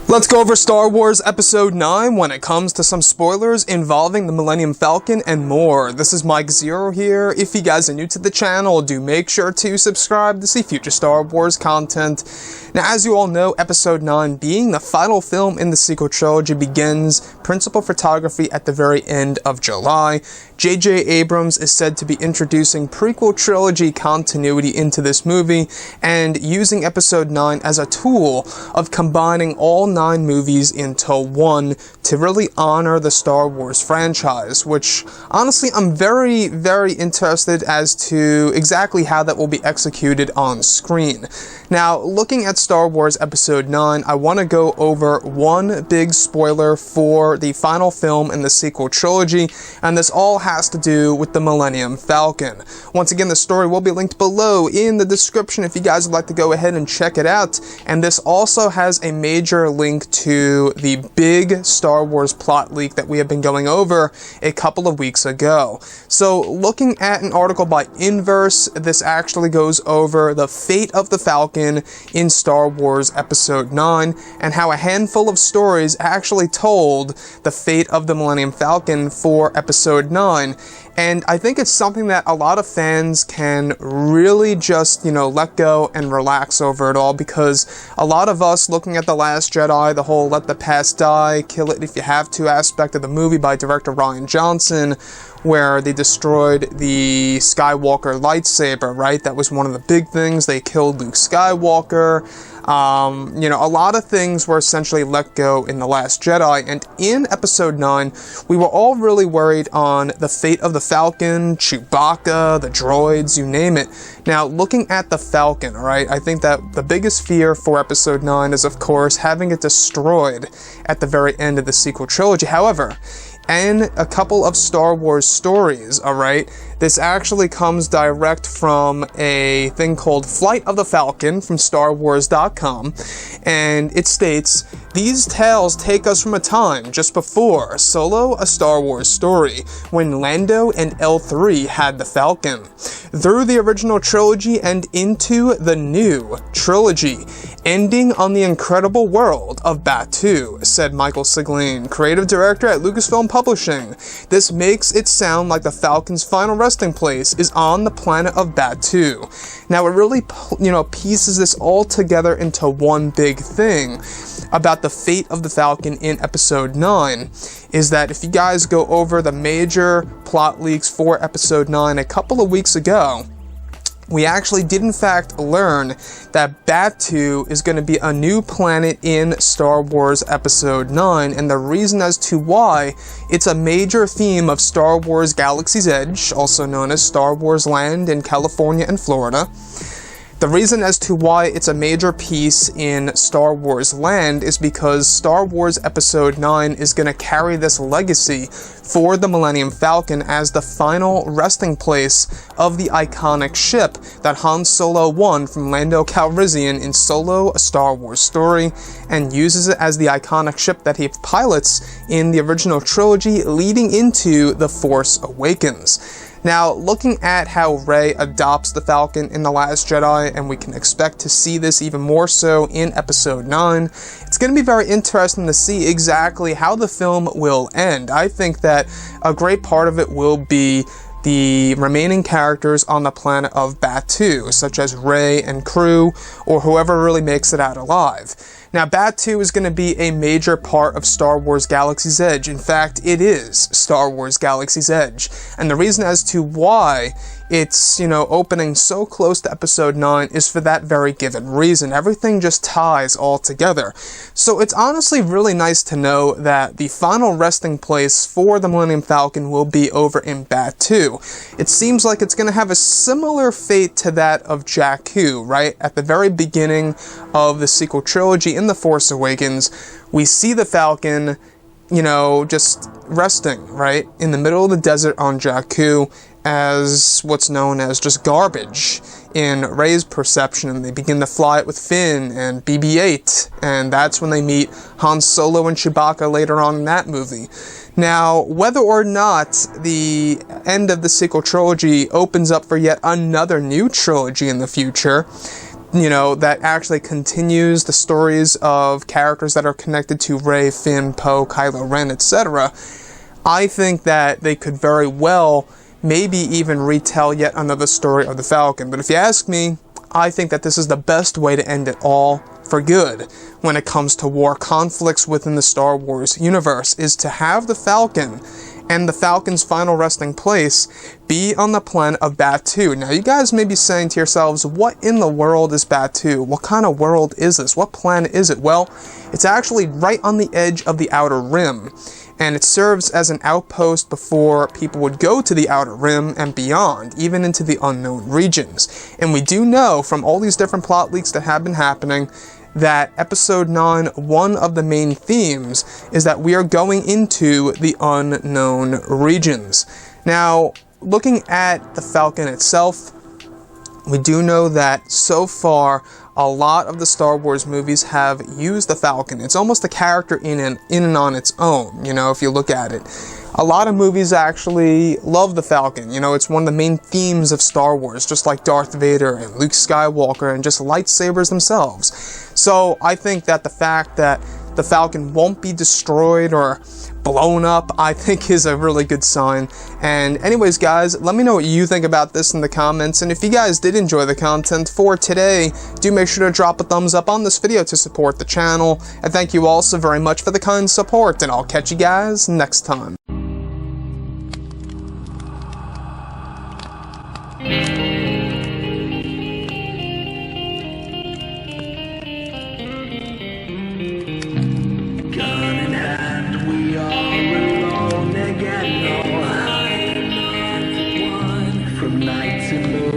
Let's go over Star Wars Episode 9 when it comes to some spoilers involving the Millennium Falcon and more. This is Mike Zero here. If you guys are new to the channel, do make sure to subscribe to see future Star Wars content. Now, as you all know, Episode 9, being the final film in the sequel trilogy, begins principal photography at the very end of July. J.J. Abrams is said to be introducing prequel trilogy continuity into this movie and using Episode 9 as a tool of combining all 9 movies into one to really honor the Star Wars franchise, which honestly I'm very, very interested as to exactly how that will be executed on screen. Now, looking at Star Wars Episode 9, I want to go over one big spoiler for the final film in the sequel trilogy, and this all has to do with the Millennium Falcon. Once again, the story will be linked below in the description if you guys would like to go ahead and check it out, and this also has a major link to the big Star Wars plot leak that we have been going over a couple of weeks ago. So, looking at an article by Inverse, this actually goes over the fate of the Falcon in Star Wars Episode 9, and how a handful of stories actually told the fate of the Millennium Falcon for Episode 9. And I think it's something that a lot of fans can really just, let go and relax over it all, because a lot of us looking at The Last Jedi, the whole let the past die, kill it if you have to aspect of the movie by director Rian Johnson, where they destroyed the Skywalker lightsaber, right? That was one of the big things. They killed Luke Skywalker. A lot of things were essentially let go in The Last Jedi, and in Episode 9, we were all really worried on the fate of the Falcon, Chewbacca, the droids, you name it. Now, looking at the Falcon, right, I think that the biggest fear for Episode 9 is, of course, having it destroyed at the very end of the sequel trilogy. However, and a couple of Star Wars stories, alright? This actually comes direct from a thing called Flight of the Falcon from StarWars.com, and it states, "These tales take us from a time just before Solo: A Star Wars Story, when Lando and L3 had the Falcon, through the original trilogy and into the new trilogy, ending on the incredible world of Batuu," said Michael Siglain, creative director at Lucasfilm Publishing. "This makes it sound like the Falcon's final resting place is on the planet of Batuu." Now, it really, pieces this all together into one big thing about the fate of the Falcon in Episode 9, is that if you guys go over the major plot leaks for Episode 9 a couple of weeks ago, we actually did in fact learn that Batuu is going to be a new planet in Star Wars Episode 9, and the reason as to why it's a major theme of Star Wars Galaxy's Edge, also known as Star Wars Land in California and Florida. The reason as to why it's a major piece in Star Wars Land is because Star Wars Episode 9 is going to carry this legacy for the Millennium Falcon as the final resting place of the iconic ship that Han Solo won from Lando Calrissian in Solo: A Star Wars Story, and uses it as the iconic ship that he pilots in the original trilogy leading into The Force Awakens. Now, looking at how Rey adopts the Falcon in The Last Jedi, and we can expect to see this even more so in Episode 9, it's going to be very interesting to see exactly how the film will end. I think that a great part of it will be the remaining characters on the planet of Batuu, such as Rey and crew, or whoever really makes it out alive. Now, Batuu is going to be a major part of Star Wars Galaxy's Edge. In fact, it is Star Wars Galaxy's Edge. And the reason as to why it's, opening so close to Episode 9 is for that very given reason. Everything just ties all together. So it's honestly really nice to know that the final resting place for the Millennium Falcon will be over in Batuu. It seems like it's going to have a similar fate to that of Jakku, right? At the very beginning of the sequel trilogy in The Force Awakens, we see the Falcon, just resting, right? In the middle of the desert on Jakku, as what's known as just garbage in Rey's perception, and they begin to fly it with Finn and BB-8, and that's when they meet Han Solo and Chewbacca later on in that movie. Now, whether or not the end of the sequel trilogy opens up for yet another new trilogy in the future, that actually continues the stories of characters that are connected to Rey, Finn, Poe, Kylo Ren, etc., I think that they could very well maybe even retell yet another story of the Falcon. But if you ask me, I think that this is the best way to end it all for good when it comes to war conflicts within the Star Wars universe, is to have the Falcon and the Falcon's final resting place be on the planet of Batuu. Now, you guys may be saying to yourselves, what in the world is Batuu? What kind of world is this? What planet is it? Well, it's actually right on the edge of the Outer Rim, and it serves as an outpost before people would go to the Outer Rim and beyond, even into the unknown regions. And we do know from all these different plot leaks that have been happening that Episode 9, one of the main themes, is that we are going into the unknown regions. Now, looking at the Falcon itself, we do know that so far, a lot of the Star Wars movies have used the Falcon. It's almost a character in and on its own, if you look at it. A lot of movies actually love the Falcon. It's one of the main themes of Star Wars, just like Darth Vader and Luke Skywalker and just lightsabers themselves. So I think that the fact that the Falcon won't be destroyed or blown up, I think is a really good sign. And anyways, guys, let me know what you think about this in the comments. And if you guys did enjoy the content for today, do make sure to drop a thumbs up on this video to support the channel. And thank you all so very much for the kind support, and I'll catch you guys next time. From night to moon.